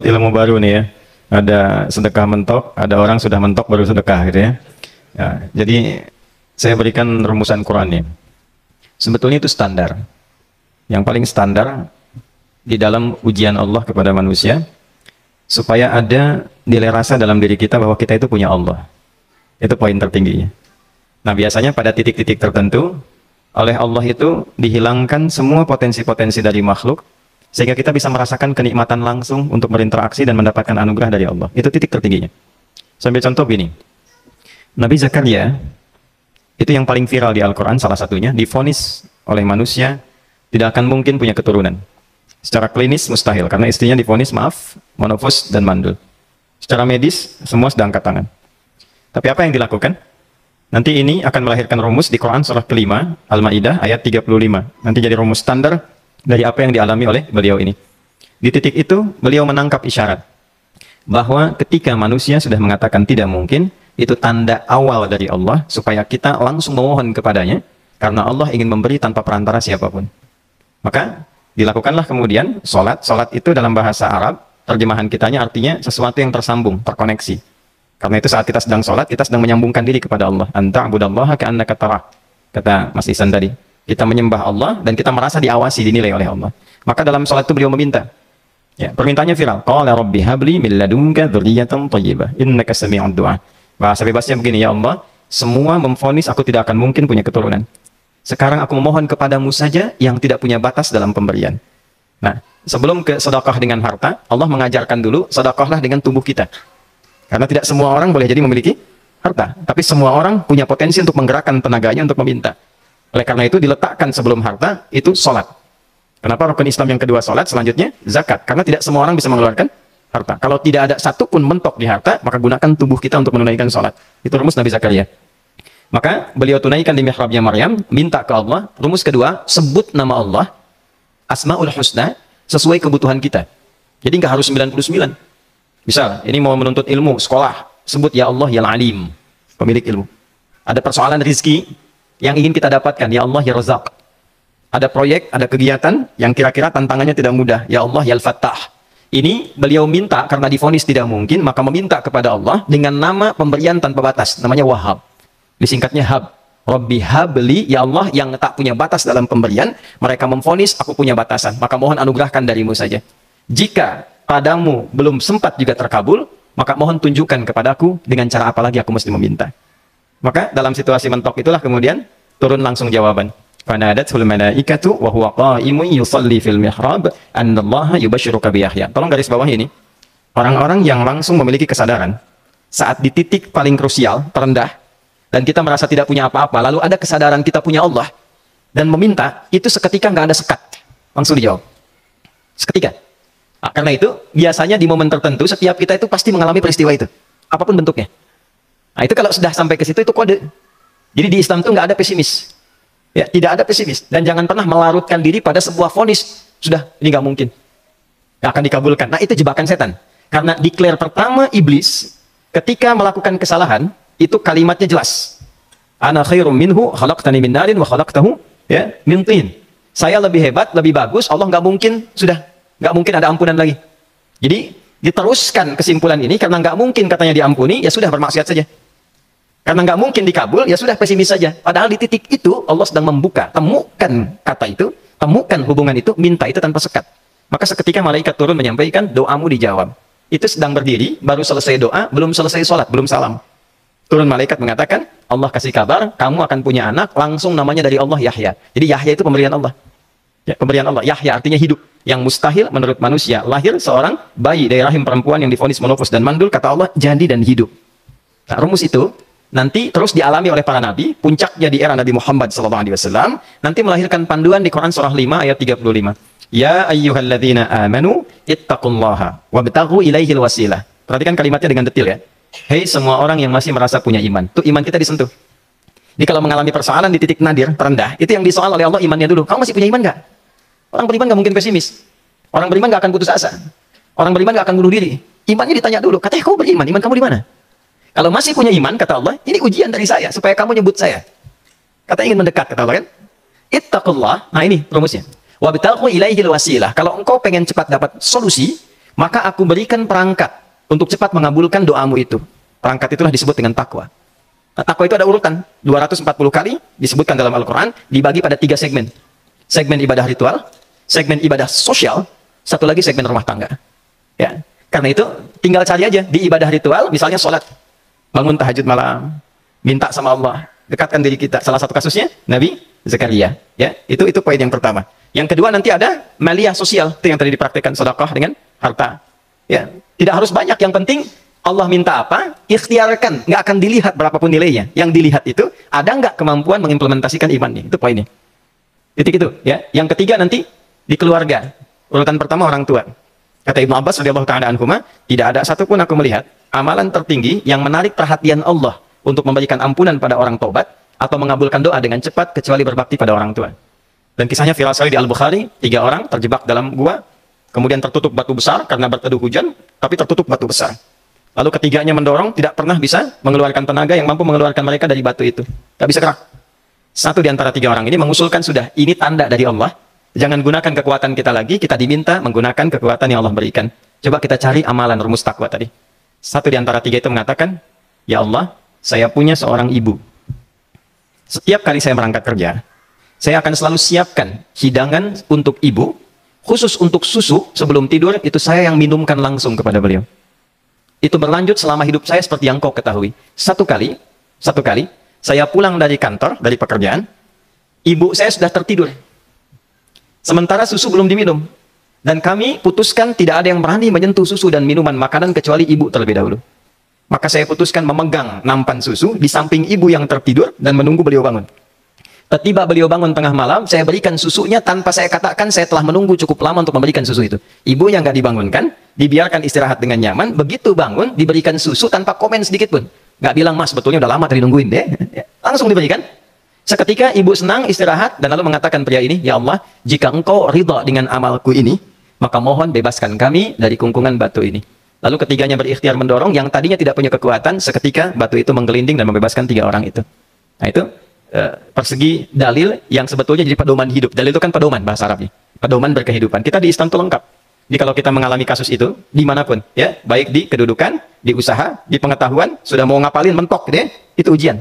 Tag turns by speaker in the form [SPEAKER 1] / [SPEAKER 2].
[SPEAKER 1] Ilmu baru nih ya. Ada sedekah mentok, ada orang sudah mentok baru sedekah gitu ya. Ya, jadi saya berikan rumusan Qurannya. Sebetulnya itu standar. Yang paling standar di dalam ujian Allah kepada manusia supaya ada nilai rasa dalam diri kita bahwa kita itu punya Allah. Itu poin tertingginya. Nah, biasanya pada titik-titik tertentu oleh Allah itu dihilangkan semua potensi-potensi dari makhluk sehingga kita bisa merasakan kenikmatan langsung untuk berinteraksi dan mendapatkan anugerah dari Allah. Itu titik tertingginya. Sambil contoh begini. Nabi Zakaria itu yang paling viral di Al-Quran, salah satunya divonis oleh manusia tidak akan mungkin punya keturunan. Secara klinis mustahil karena istrinya divonis monofos dan mandul. Secara medis semua sudah angkat tangan. Tapi apa yang dilakukan? Nanti ini akan melahirkan rumus di Quran surah kelima Al-Maidah ayat 35. Nanti jadi rumus standar dari apa yang dialami oleh beliau ini. Di titik itu beliau menangkap isyarat bahwa ketika manusia sudah mengatakan tidak mungkin, itu tanda awal dari Allah supaya kita langsung memohon kepadanya karena Allah ingin memberi tanpa perantara siapapun. Maka dilakukanlah kemudian sholat. Sholat itu dalam bahasa Arab terjemahan kitanya artinya sesuatu yang tersambung, terkoneksi. Karena itu saat kita sedang sholat, kita sedang menyambungkan diri kepada Allah. Anta'budallaha ka'annaka tarah. Kata Mas Ihsan tadi. Kita menyembah Allah dan kita merasa diawasi, dinilai oleh Allah. Maka dalam sholat itu beliau meminta. Ya, permintaannya viral. Qala rabbi habli min ladunka dzurriyyatan thayyibah innaka sami'ud du'a. Bahasa bebasnya begini, ya Allah, semua memvonis aku tidak akan mungkin punya keturunan. Sekarang aku memohon kepadamu saja yang tidak punya batas dalam pemberian. Nah, sebelum ke sedekah dengan harta, Allah mengajarkan dulu sedekahlah dengan tubuh kita. Karena tidak semua orang boleh jadi memiliki harta, tapi semua orang punya potensi untuk menggerakkan tenaganya untuk meminta. Oleh karena itu diletakkan sebelum harta itu sholat. Kenapa rukun Islam yang kedua sholat, selanjutnya zakat? Karena tidak semua orang bisa mengeluarkan harta. Kalau tidak ada satu pun mentok di harta, maka gunakan tubuh kita untuk menunaikan sholat. Itu rumus Nabi Zakaria. Maka beliau tunaikan di mihrabnya Maryam, minta ke Allah. Rumus kedua, sebut nama Allah, Asmaul Husna, sesuai kebutuhan kita. Jadi nggak harus 99. Misal, ini mau menuntut ilmu, sekolah, sebut ya Allah ya Alim, pemilik ilmu. Ada persoalan rizki yang ingin kita dapatkan, ya Allah ya Razak. Ada proyek, ada kegiatan yang kira-kira tantangannya tidak mudah, ya Allah ya Al-Fattah. Ini beliau minta karena divonis tidak mungkin, maka meminta kepada Allah dengan nama pemberian tanpa batas, namanya Wahhab. Disingkatnya Hab. Rabbi habli, ya Allah yang tak punya batas dalam pemberian, mereka memvonis aku punya batasan, maka mohon anugerahkan darimu saja. Jika padamu belum sempat juga terkabul, maka mohon tunjukkan kepadaku dengan cara apa lagi aku mesti meminta. Maka dalam situasi mentok itulah kemudian turun langsung jawaban. Fanadatul malaikatu wa huwa qa'imun yusalli fil mihrab annallaha yubashshiruka bi Yahya. Tolong garis bawah ini. Orang-orang yang langsung memiliki kesadaran saat di titik paling krusial, terendah, dan kita merasa tidak punya apa-apa, lalu ada kesadaran kita punya Allah dan meminta, itu seketika nggak ada sekat. Langsung dijawab. Seketika. Nah, karena itu biasanya di momen tertentu setiap kita itu pasti mengalami peristiwa itu, apapun bentuknya. Nah, itu kalau sudah sampai ke situ itu kode. Jadi di Islam itu nggak ada pesimis, ya tidak ada pesimis, dan jangan pernah melarutkan diri pada sebuah vonis. Sudah ini nggak mungkin, nggak akan dikabulkan. Nah, itu jebakan setan. Karena declare pertama iblis ketika melakukan kesalahan itu kalimatnya jelas. Ana khairum minhu khalaqtani min narin wa khalaqtahu ya min tin. Saya lebih hebat, lebih bagus. Allah nggak mungkin sudah. Nggak mungkin ada ampunan lagi. Jadi diteruskan kesimpulan ini karena nggak mungkin katanya diampuni, ya sudah bermaksiat saja. Karena nggak mungkin dikabul, ya sudah pesimis saja. Padahal di titik itu Allah sedang membuka, temukan kata itu, temukan hubungan itu, minta itu tanpa sekat. Maka seketika malaikat turun menyampaikan doamu dijawab. Itu sedang berdiri, baru selesai doa, belum selesai sholat, belum salam. Turun malaikat mengatakan, Allah kasih kabar, kamu akan punya anak, langsung namanya dari Allah Yahya. Jadi Yahya itu pemberian Allah. Ya, pemberian Allah. Yahya artinya hidup. Yang mustahil menurut manusia. Lahir seorang bayi dari rahim perempuan yang divonis monofos dan mandul, kata Allah, jadi dan hidup. Nah, rumus itu nanti terus dialami oleh para nabi, puncaknya di era Nabi Muhammad SAW, nanti melahirkan panduan di Quran surah 5 ayat 35. Ya ayyuhalladzina amanu ittaqullaha wabtaghu ilaihil wasilah. Perhatikan kalimatnya dengan detail ya. Hei semua orang yang masih merasa punya iman. Tuh iman kita disentuh. Jadi kalau mengalami persoalan di titik nadir, terendah, itu yang disoal oleh Allah imannya dulu. Kamu masih punya iman nggak? Orang beriman nggak mungkin pesimis. Orang beriman nggak akan putus asa. Orang beriman nggak akan bunuh diri. Imannya ditanya dulu. Katanya kamu beriman, iman kamu di mana? Kalau masih punya iman, kata Allah, ini ujian dari saya supaya kamu nyebut saya. Katanya ingin mendekat, kata Allah kan? Ittaqullah. Nah ini rumusnya. Wabtaghu ilaihil wasilah. Kalau engkau pengen cepat dapat solusi,
[SPEAKER 2] maka aku berikan perangkat untuk cepat mengabulkan doamu itu. Perangkat itulah disebut dengan takwa. Nah, takwa itu ada urutan 240 kali disebutkan dalam Al-Quran, dibagi pada 3 segmen. Segmen ibadah ritual, segmen ibadah sosial, satu lagi segmen rumah tangga. Ya, karena itu tinggal cari aja di ibadah ritual, misalnya sholat, bangun tahajud malam, minta sama Allah, dekatkan diri kita. Salah satu kasusnya Nabi Zakaria. Ya, itu poin yang pertama. Yang kedua nanti ada maliyah sosial, itu yang tadi dipraktikkan, sedekah dengan harta. Ya, tidak harus banyak, yang penting Allah minta apa, ikhtiarkan, nggak akan dilihat berapapun nilainya. Yang dilihat itu ada nggak kemampuan mengimplementasikan imannya, itu poinnya. Titik itu. Ya, yang ketiga nanti di keluarga. Urutan pertama orang tua. Kata Ibnu Abbas radhiyallahu ta'ala anhuma, tidak ada satupun aku melihat amalan tertinggi yang menarik perhatian Allah untuk memberikan ampunan pada orang taubat atau mengabulkan doa dengan cepat kecuali berbakti pada orang tua. Dan kisahnya viral sekali di Al-Bukhari, 3 orang terjebak dalam gua, kemudian tertutup batu besar karena berteduh hujan, tapi tertutup batu besar. Lalu ketiganya mendorong, tidak pernah bisa mengeluarkan tenaga yang mampu mengeluarkan mereka dari batu itu. Tidak bisa gerak. Satu di antara 3 orang ini mengusulkan, sudah, ini tanda dari Allah. Jangan gunakan kekuatan kita lagi, kita diminta menggunakan kekuatan yang Allah berikan. Coba kita cari amalan rumus takwa tadi. Satu di antara 3 itu mengatakan, ya Allah, saya punya seorang ibu. Setiap kali saya berangkat kerja, saya akan selalu siapkan hidangan untuk ibu, khusus untuk susu sebelum tidur, itu saya yang minumkan langsung kepada beliau. Itu berlanjut selama hidup saya seperti yang kau ketahui. Satu kali, saya pulang dari kantor, dari pekerjaan, ibu saya sudah tertidur. Sementara susu belum diminum. Dan kami putuskan tidak ada yang berani menyentuh susu dan minuman makanan kecuali ibu terlebih dahulu. Maka saya putuskan memegang nampan susu di samping ibu yang tertidur dan menunggu beliau bangun. Tiba beliau bangun tengah malam, saya berikan susunya tanpa saya katakan saya telah menunggu cukup lama untuk memberikan susu itu. Ibu yang nggak dibangunkan, dibiarkan istirahat dengan nyaman, begitu bangun, diberikan susu tanpa komen sedikit pun. Nggak bilang, mas sebetulnya udah lama tadi nungguin deh. Langsung diberikan. Seketika ibu senang istirahat dan lalu mengatakan pria ini, ya Allah, jika engkau ridha dengan amalku ini, maka mohon bebaskan kami dari kungkungan batu ini. Lalu ketiganya berikhtiar mendorong, yang tadinya tidak punya kekuatan, seketika batu itu menggelinding dan membebaskan 3 orang itu. Nah itu persegi dalil yang sebetulnya jadi pedoman hidup. Dalil itu kan pedoman bahasa Arabnya, pedoman berkehidupan. Kita di Islam itu lengkap. Jadi kalau kita mengalami kasus itu dimanapun, ya, baik di kedudukan, di usaha, di pengetahuan, sudah mau ngapalin mentok, gitu ya, itu ujian.